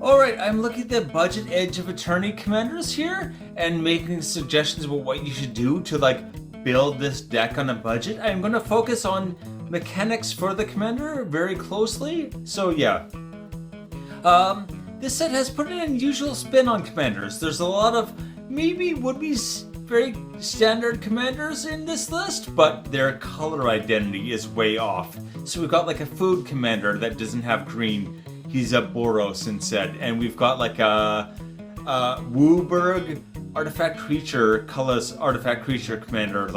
Alright, I'm looking at the budget Edge of Eternity Commanders here and making suggestions about what you should do to build this deck on a budget. I'm going to focus on mechanics for the commander very closely. So yeah. This set has put an unusual spin on commanders. There's a lot of maybe would-be very standard commanders in this list, but their color identity is way off. So we've got a food commander that doesn't have green. He's a Boros instead, and we've got a Wooburg artifact creature, colorless artifact creature commander,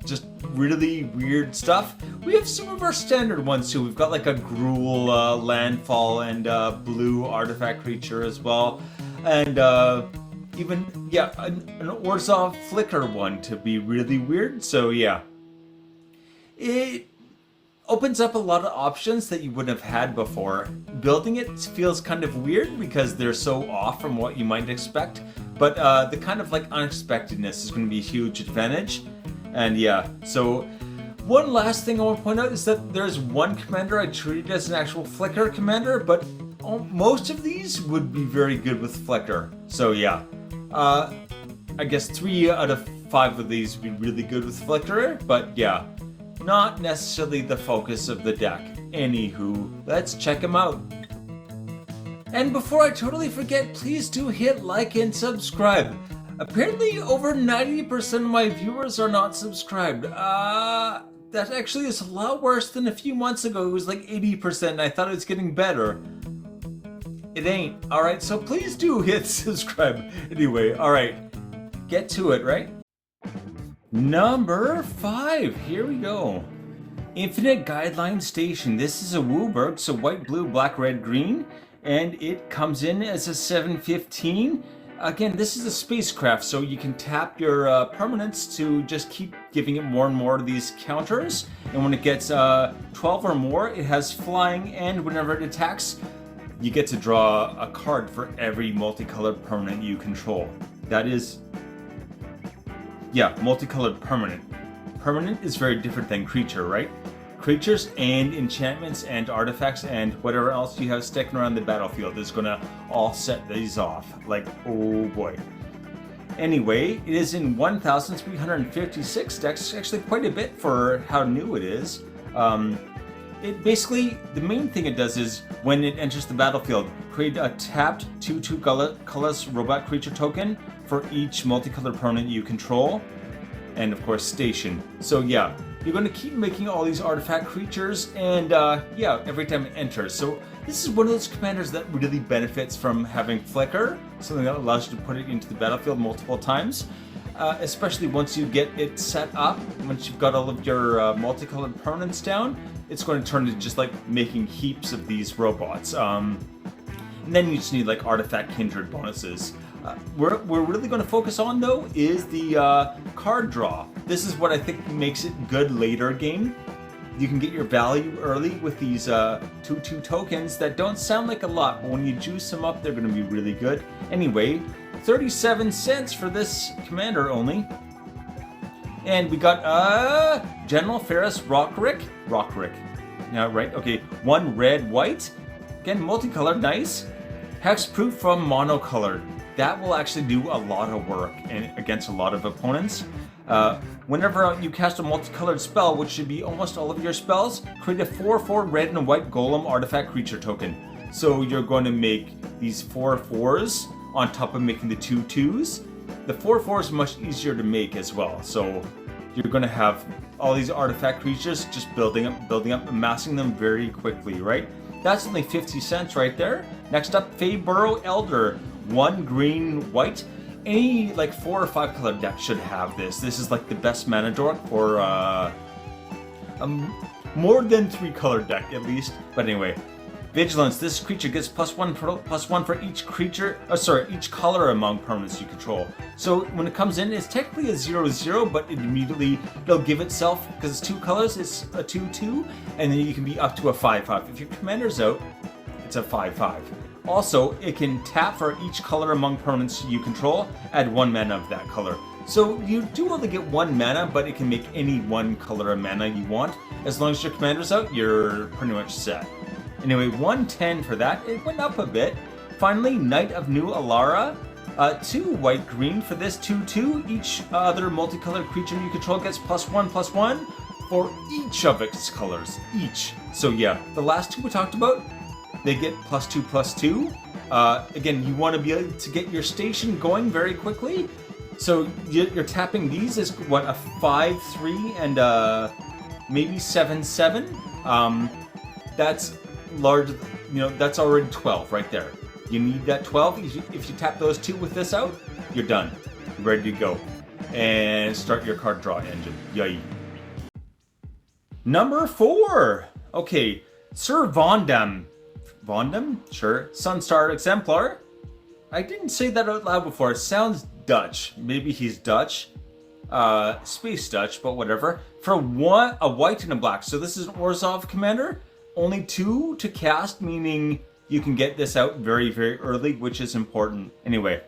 just really weird stuff. We have some of our standard ones too. We've got a Gruul landfall and blue artifact creature as well, and even an Orzhov flicker one to be really weird. So yeah, it opens up a lot of options that you wouldn't have had before. Building it feels kind of weird because they're so off from what you might expect, but the kind of unexpectedness is going to be a huge advantage. And yeah, so one last thing I want to point out is that there's one commander I treated as an actual flicker commander, but most of these would be very good with flicker. So yeah, I guess 3 out of 5 of these would be really good with flicker, but yeah, not necessarily the focus of the deck. Anywho, let's check them out. And before I totally forget, please do hit like and subscribe. Apparently over 90% of my viewers are not subscribed. That actually is a lot worse than a few months ago. It was 80% and I thought it was getting better. It ain't. Alright, so please do hit subscribe. Anyway, alright. Get to it, right? Number 5, here we go. Infinite Guideline Station. This is a Wooburg, so white, blue, black, red, green, and it comes in as a 715. Again, this is a spacecraft, so you can tap your permanents to just keep giving it more and more of these counters, and when it gets 12 or more, it has flying, and whenever it attacks, you get to draw a card for every multicolored permanent you control. That is... yeah, multicolored permanent. Permanent is very different than creature, right? Creatures and enchantments and artifacts and whatever else you have sticking around the battlefield is gonna all set these off. Oh boy. Anyway, it is in 1,356 decks, actually quite a bit for how new it is. It basically, the main thing it does is, when it enters the battlefield, create a tapped 2/2 colorless robot creature token for each multicolored permanent you control, and of course station. So yeah, you're going to keep making all these artifact creatures, and yeah, every time it enters. So this is one of those commanders that really benefits from having flicker, something that allows you to put it into the battlefield multiple times. Especially once you get it set up, once you've got all of your multicolored permanents down, it's going to turn into just making heaps of these robots. And then you just need artifact kindred bonuses. We're really going to focus on though is the card draw. This is what I think makes it good later game. You can get your value early with these 2/2 tokens that don't sound like a lot, but when you juice them up, they're going to be really good. Anyway, 37 cents for this commander only. And we got General Ferris Rockrick. Yeah, right, okay. 1 red, white. Again, multicolored, nice. Hexproof from monocolored. That will actually do a lot of work against a lot of opponents. Whenever you cast a multicolored spell, which should be almost all of your spells, create a 4/4 red and white golem artifact creature token. So you're going to make these 4/4s on top of making the 2/2s. The 4/4 is much easier to make as well. So you're going to have all these artifact creatures just building up, amassing them very quickly, right? That's only 50 cents right there. Next up, Feyburrow Elder. 1 green, white. Any 4 or 5 color deck should have this. This is the best mana dork for more than 3 color deck at least. But anyway, Vigilance. This creature gets +1 for each creature. Each color among permanents you control. So when it comes in, it's technically a 0/0, but it'll give itself, because it's 2 colors. It's a 2/2, and then you can be up to a 5/5. If your commander's out, it's a 5/5. Also, it can tap for each color among permanents you control, add 1 mana of that color. So you do only get 1 mana, but it can make any 1 color of mana you want. As long as your commander's out, you're pretty much set. Anyway, 110 for that. It went up a bit. finally, Knight of New Alara. 2 white-green for this 2/2. Each other multicolored creature you control gets +1/+1 for each of its colors. Each. So yeah, the last 2 we talked about, they get +2/+2. Again, you want to be able to get your station going very quickly. So you're tapping these as what, a 5/3 and maybe 7/7. That's large. That's already 12 right there. You need that 12. If you tap those 2 with this out, you're done. Ready to go. And start your card draw engine. Yay. Number 4. Okay, Sir Vondam. Vondam? Sure. Sunstar Exemplar. I didn't say that out loud before. It sounds Dutch. Maybe he's Dutch. Space Dutch, but whatever. For a white and a black. So this is an Orzhov commander. Only 2 to cast, meaning you can get this out very, very early, which is important. Anyway,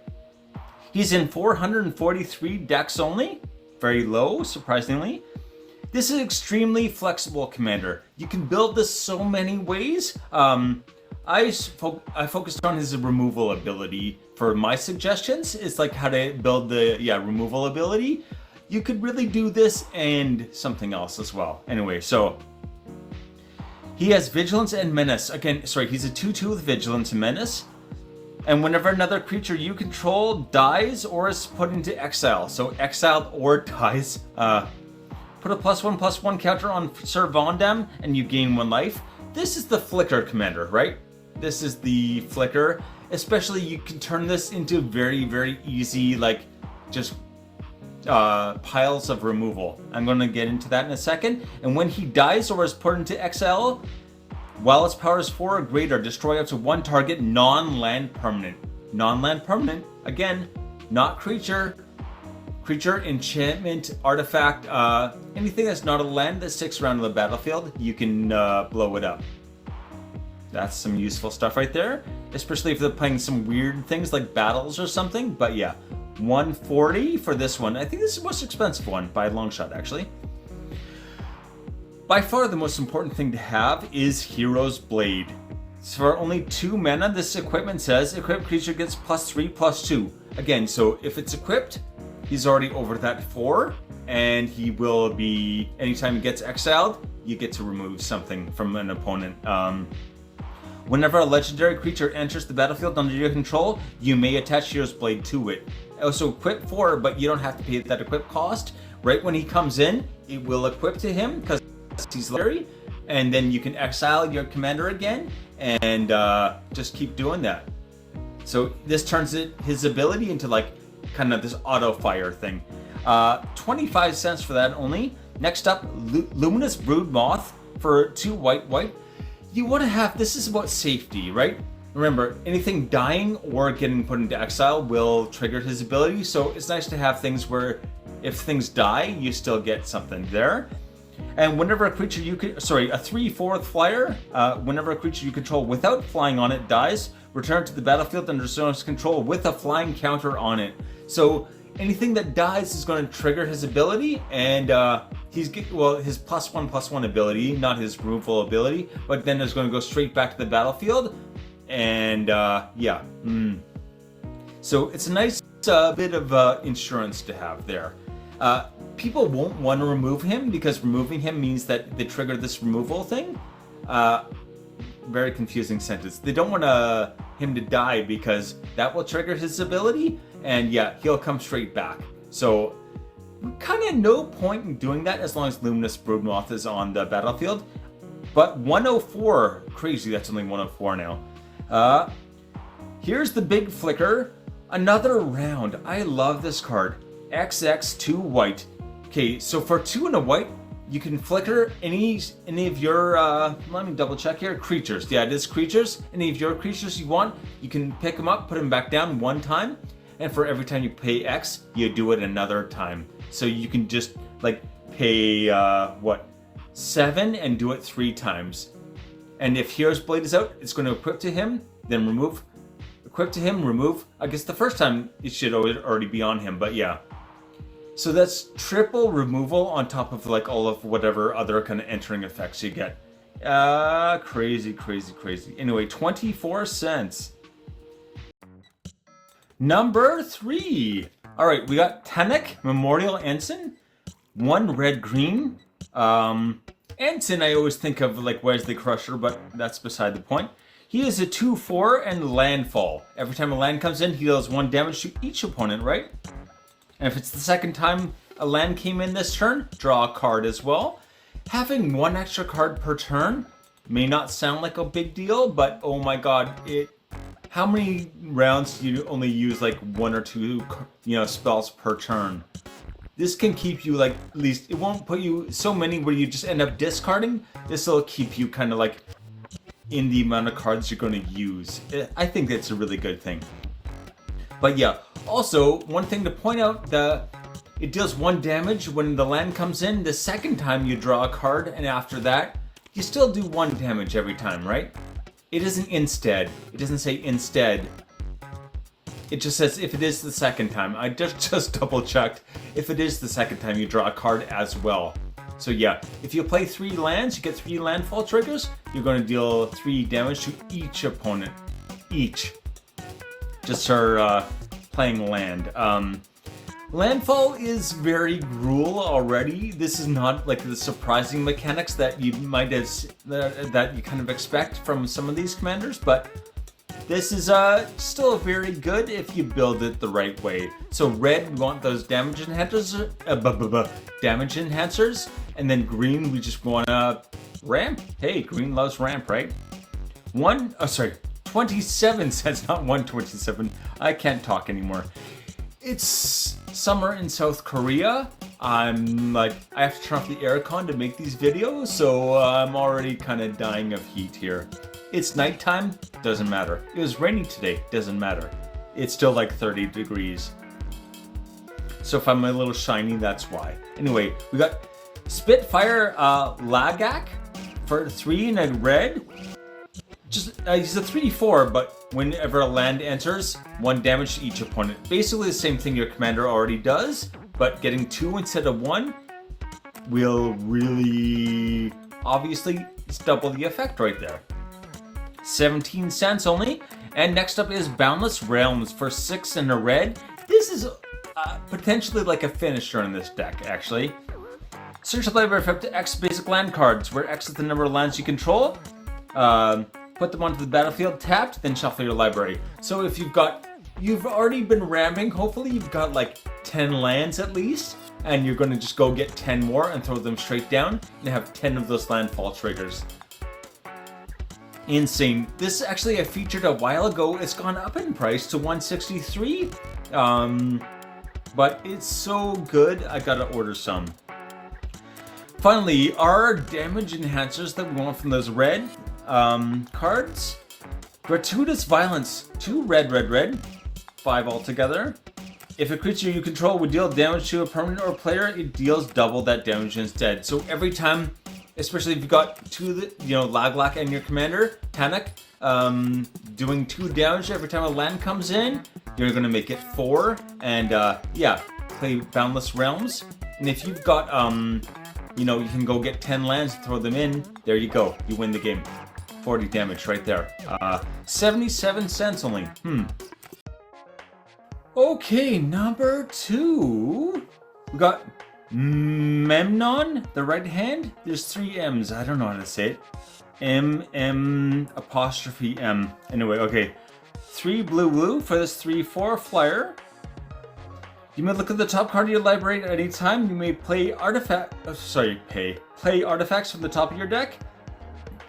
he's in 443 decks only. Very low, surprisingly. This is an extremely flexible commander. You can build this so many ways. I focused on his removal ability for my suggestions. It's like how to build the removal ability. You could really do this and something else as well. Anyway, so he has Vigilance and Menace. Again, sorry, he's a 2/2 with Vigilance and Menace. And whenever another creature you control dies or is put into exile, so exiled or dies, put a +1/+1 counter on Sir Vondam and you gain 1 life. This is the Flicker commander, right? This is the Flicker. Especially you can turn this into very, very easy, like just piles of removal. I'm going to get into that in a second. And when he dies or is put into exile, while its power is 4 or greater, destroy up to 1 target non-land permanent. Non-land permanent, again, not creature. Creature, enchantment, artifact, anything that's not a land that sticks around the battlefield, you can blow it up. That's some useful stuff right there, especially if they're playing some weird things like battles or something. But yeah, 140 for this one. I think this is the most expensive one by a long shot, actually. By far the most important thing to have is Hero's Blade. So for only 2 mana, this equipment says equipped creature gets +3/+2. Again, so if it's equipped, he's already over that 4, and he will be, anytime he gets exiled, you get to remove something from an opponent. Whenever a legendary creature enters the battlefield under your control, you may attach Hero's Blade to it. Also equip 4, but you don't have to pay that equip cost. Right when he comes in, it will equip to him because he's legendary, and then you can exile your commander again, and just keep doing that. So this turns his ability into like kind of this auto fire thing. 25 cents for that only. Next up, Luminous Broodmoth for 2 white. You want to have, this is about safety, right? Remember, anything dying or getting put into exile will trigger his ability, so it's nice to have things where if things die, you still get something there. And whenever a creature a 3/4 flyer, whenever a creature you control without flying on it dies, return to the battlefield under someone's control with a flying counter on it. So anything that dies is going to trigger his ability, and his +1/+1 ability, not his removal ability, but then it's going to go straight back to the battlefield. And so it's a nice bit of insurance to have there. People won't want to remove him because removing him means that they trigger this removal thing. Very confusing sentence. They don't want him to die because that will trigger his ability, and yeah, he'll come straight back. So kind of no point in doing that as long as Luminous Broodmoth is on the battlefield. But 104, crazy, that's only 104 now. Here's the big flicker. Another round. I love this card. XX2 white. Okay, so for 2 and a white, you can flicker any of your, let me double check here, creatures. Yeah, it is creatures. Any of your creatures you want, you can pick them up, put them back down 1 time, and for every time you pay X, you do it another time. So you can just like pay, 7 and do it 3 times. And if Hero's Blade is out, it's going to equip to him, then remove. Equip to him, remove. I guess the first time it should already be on him, but yeah. So that's triple removal on top of like all of whatever other kind of entering effects you get. Crazy. Anyway, 24 cents. Number 3. All right, we got Tanek Memorial Ensign. 1 red-green. Ensign, I always think of like Wesley Crusher, but that's beside the point. He is a 2/4 and landfall. Every time a land comes in, he deals 1 damage to each opponent, right? And if it's the second time a land came in this turn, draw a card as well. Having 1 extra card per turn may not sound like a big deal, but oh my god, how many rounds do you only use like 1 or 2, spells per turn? This can keep you like, at least, it won't put you so many where you just end up discarding. This will keep you kind of like in the amount of cards you're going to use. I think that's a really good thing. But yeah, also, one thing to point out, it deals 1 damage when the land comes in. The second time you draw a card, and after that, you still do 1 damage every time, right? It isn't instead. It doesn't say instead. It just says if it is the second time. I just double checked. If it is the second time, you draw a card as well. So yeah, if you play 3 lands, you get 3 landfall triggers. You're going to deal 3 damage to each opponent. Each. Just for playing land. Landfall is very gruel already. This is not like the surprising mechanics that you might have, that you kind of expect from some of these commanders, but this is still very good if you build it the right way. So red, we want those damage enhancers, and then green, we just want ramp. Hey, green loves ramp, right? 27 cents, not 127. I can't talk anymore. It's summer in South Korea. I have to turn off the aircon to make these videos, so I'm already kind of dying of heat here. It's nighttime, doesn't matter. It was raining today, doesn't matter. It's still like 30 degrees. So if I'm a little shiny, that's why. Anyway, we got Spitfire Lagak for 3 and a red. He's a 3/4, but whenever a land enters, 1 damage to each opponent. Basically the same thing your commander already does, but getting 2 instead of 1 will really, obviously, it's double the effect right there. 17 cents only. And next up is Boundless Realms for 6 and a red. This is potentially like a finisher in this deck, actually. Search the library for up to X basic land cards, where X is the number of lands you control. Put them onto the battlefield tapped, then shuffle your library. So if you've already been ramming, hopefully you've got like 10 lands at least, and you're going to just go get 10 more and throw them straight down and have 10 of those landfall triggers. Insane. This actually I featured a while ago. It's gone up in price to 163, but it's so good I gotta order some. Finally, our damage enhancers that we want from those red cards. Gratuitous Violence, 2 red, 5 altogether. If a creature you control would deal damage to a permanent or player, it deals double that damage instead. So every time, especially if you've got 2, Laglak and your commander, Tanek, doing 2 damage every time a land comes in, you're gonna make it 4, and play Boundless Realms. And if you've got, you can go get 10 lands and throw them in, there you go, you win the game. 40 damage right there. 77 cents only. Okay, number 2. We got Memnon, the right hand. There's 3 M's. I don't know how to say it. M apostrophe M. Anyway, okay. 3 blue for this 3/4 flyer. You may look at the top card of your library at any time. You may play play artifacts from the top of your deck.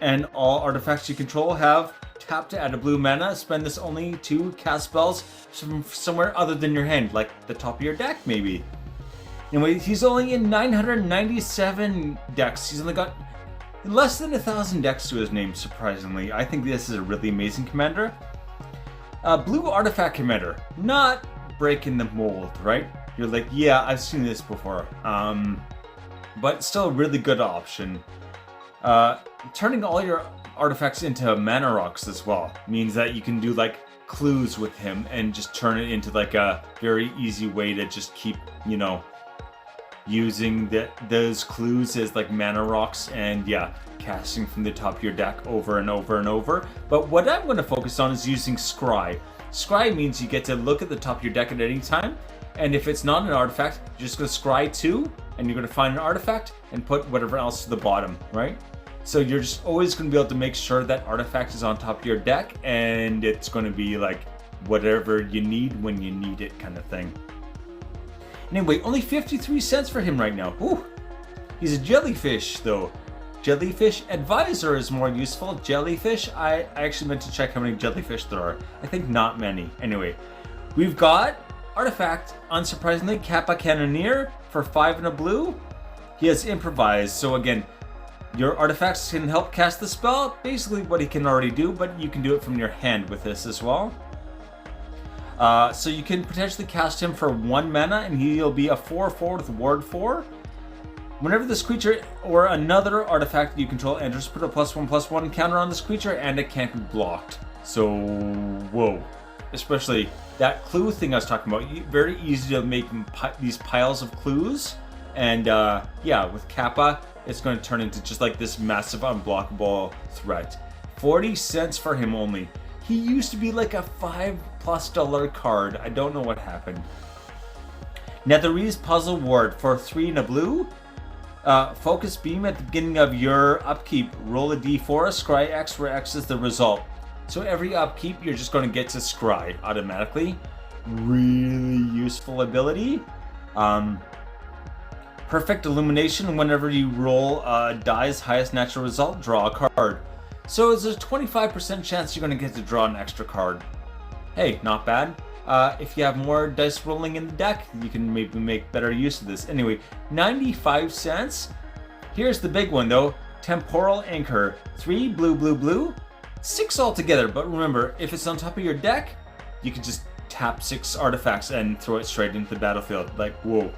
And all artifacts you control have tap to add a blue mana. Spend this only to cast spells from somewhere other than your hand, like the top of your deck maybe. Anyway, he's only in 997 decks. He's only got less than 1,000 decks to his name, surprisingly. I think this is a really amazing commander. Blue artifact commander. Not breaking the mold, right? You're like, yeah, I've seen this before. But still a really good option. Turning all your artifacts into mana rocks as well means that you can do like clues with him and just turn it into like a very easy way to just keep, using those clues as like mana rocks and casting from the top of your deck over and over and over. But what I'm going to focus on is using Scry. Scry means you get to look at the top of your deck at any time, and if it's not an artifact, you're just going to scry 2, and you're going to find an artifact and put whatever else to the bottom, right? So you're just always going to be able to make sure that artifact is on top of your deck, and it's going to be like whatever you need when you need it kind of thing. Anyway, only 53 cents for him right now. Ooh, he's a jellyfish though. Jellyfish Advisor is more useful. Jellyfish, I actually meant to check how many jellyfish there are. I think not many. Anyway, we've got artifact, unsurprisingly, Kappa Cannoneer for 5 and a blue. He has Improvise, so again, your artifacts can help cast the spell. Basically what he can already do, but you can do it from your hand with this as well. So you can potentially cast him for 1 mana, and he'll be a 4/4 with Ward 4. Whenever this creature or another artifact you control enters, put a +1/+1 counter on this creature, and it can't be blocked. So, whoa. Especially that clue thing I was talking about. Very easy to make these piles of clues. And yeah, with Kappa, it's going to turn into just like this massive unblockable threat. 40 cents for him only. He used to be like a $5+ card. I don't know what happened. Netherese Puzzle Ward for 3 and a blue. Focus Beam at the beginning of your upkeep. Roll a d4, scry X, where X is the result. So every upkeep, you're just going to get to scry automatically. Really useful ability. Perfect Illumination. Whenever you roll die's highest natural result, draw a card. So it's a 25% chance you're going to get to draw an extra card. Hey, not bad. If you have more dice rolling in the deck, you can maybe make better use of this. Anyway, 95 cents. Here's the big one though. Temporal Anchor. 3 blue, blue, blue. 6 altogether, but remember, if it's on top of your deck, you can just tap 6 artifacts and throw it straight into the battlefield. Like, whoa.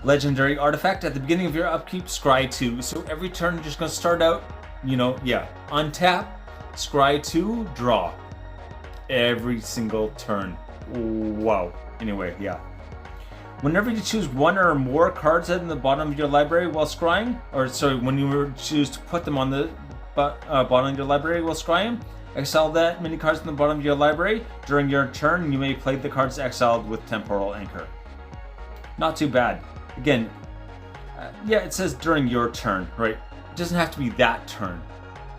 Legendary Artifact. At the beginning of your upkeep, scry 2. So every turn, you're just going to start out, you know, yeah, untap, scry 2, draw. Every single turn. Wow. Anyway, yeah. Whenever you choose 1 or more cards at the bottom of your library while scrying, or sorry, when you choose to put them on the bottom of your library while scrying, exile that many cards in the bottom of your library. During your turn, you may play the cards exiled with Temporal Anchor. Not too bad. Again, yeah, it says during your turn, right? It doesn't have to be that turn,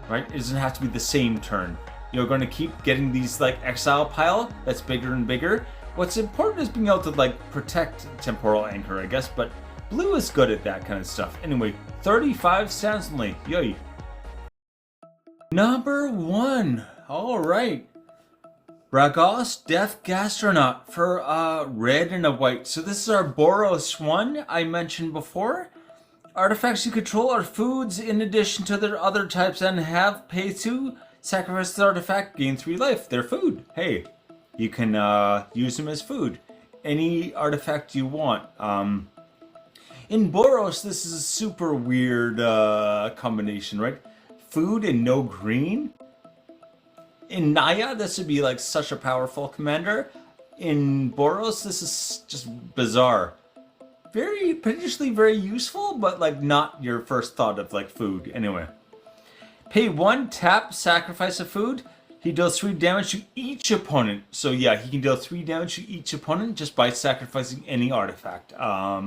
right? It doesn't have to be the same turn. You're going to keep getting these like exile pile that's bigger and bigger. What's important is being able to like protect Temporal Anchor, I guess, but blue is good at that kind of stuff. Anyway, 35 cents only. Yay. Number 1. All right. Bragos Death Gastronaut for red and a white. So this is our Boros one I mentioned before. Artifacts you control are foods in addition to their other types and have pay to sacrifice the artifact, gain 3 life. They're food. Hey, you can use them as food. Any artifact you want. In Boros, this is a super weird combination, right? Food and no green. In Naya, this would be like such a powerful commander. In Boros, this is just bizarre. Very, potentially very useful, but like not your first thought of like food. Anyway. Pay 1, tap, sacrifice a food. He deals 3 damage to each opponent. So yeah, he can deal 3 damage to each opponent just by sacrificing any artifact. At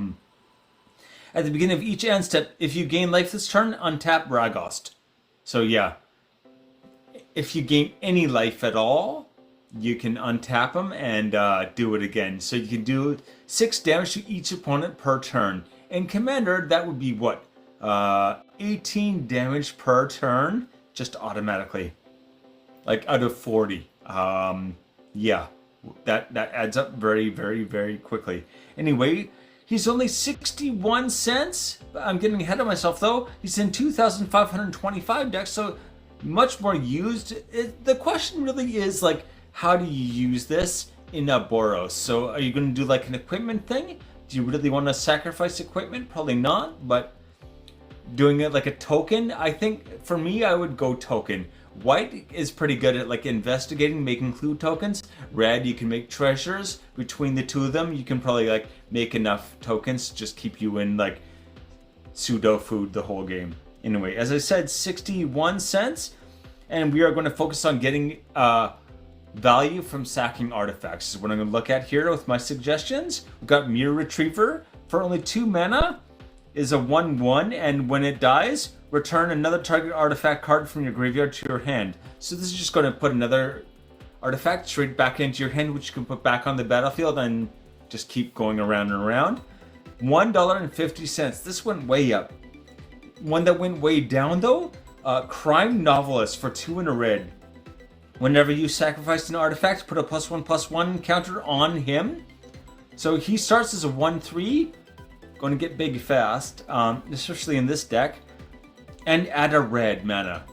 the beginning of each end step, if you gain life this turn, untap Bragost. So yeah, if you gain any life at all, you can untap him and do it again. So you can do 6 damage to each opponent per turn. In Commander, that would be what? 18 damage per turn, just automatically. Like out of 40. Yeah, that adds up very, very, very quickly. Anyway, he's only 61 cents. I'm getting ahead of myself though. He's in 2,525 decks, so much more used. The question really is like, how do you use this in a Boros? So are you going to do like an equipment thing? Do you really want to sacrifice equipment? Probably not, but doing it like a token, I think for me, I would go token. White is pretty good at like investigating, making clue tokens. Red, you can make treasures. Between the two of them, you can probably like make enough tokens to just keep you in like pseudo food the whole game. Anyway, as I said, 61 cents, and we are going to focus on getting value from sacking artifacts. This is what I'm going to look at here with my suggestions. We've got Mirror Retriever for only 2 mana, is a 1/1, and when it dies, return another target artifact card from your graveyard to your hand. So this is just going to put another artifact straight back into your hand, which you can put back on the battlefield and just keep going around and around. $1.50. This went way up. One that went way down though, Crime Novelist for 2 and a red. Whenever you sacrifice an artifact, put a +1/+1 counter on him. So he starts as a 1/3, going to get big fast, especially in this deck, and add a red mana.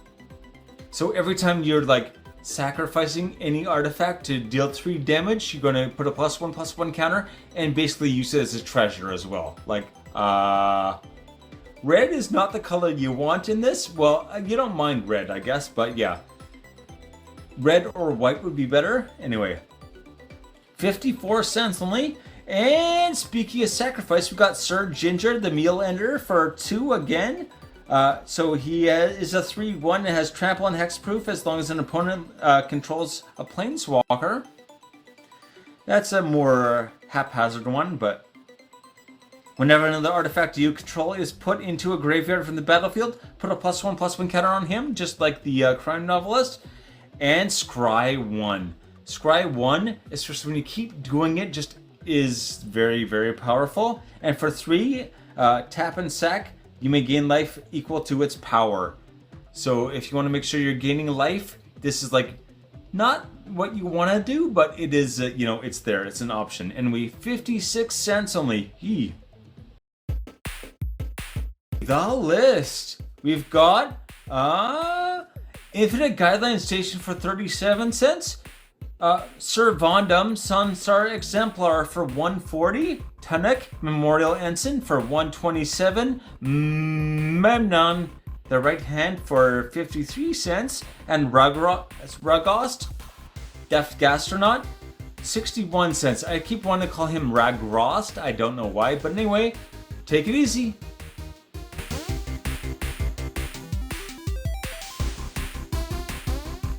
So every time you're like sacrificing any artifact to deal 3 damage, you're going to put a +1/+1 counter and basically use it as a treasure as well. Like, red is not the color you want in this. Well, you don't mind red, I guess, but yeah. Red or white would be better. Anyway, 54 cents only. And speaking of sacrifice, we got Sir Ginger, the Meal Ender, for 2 again. So he is a 3/1 and has trample and hexproof as long as an opponent controls a planeswalker. That's a more haphazard one, but whenever another artifact you control is put into a graveyard from the battlefield, put a +1/+1 counter on him, just like the Crime Novelist. And Scry 1. Scry 1, especially when you keep doing it, just is very, very powerful. And for 3, tap and sack, you may gain life equal to its power. So if you want to make sure you're gaining life, this is like not what you want to do, but it is, it's there. It's an option. And 56 cents only. Yee. The list. We've got Infinite Guideline Station for 37 cents. Sir Vondam Sunstar Exemplar for 140. Tunnock Memorial Ensign for 127. Memnon the Right Hand for 53 cents. And Ragost Deft Gastronaut 61 cents. I keep wanting to call him Ragrost. I don't know why, but anyway, take it easy.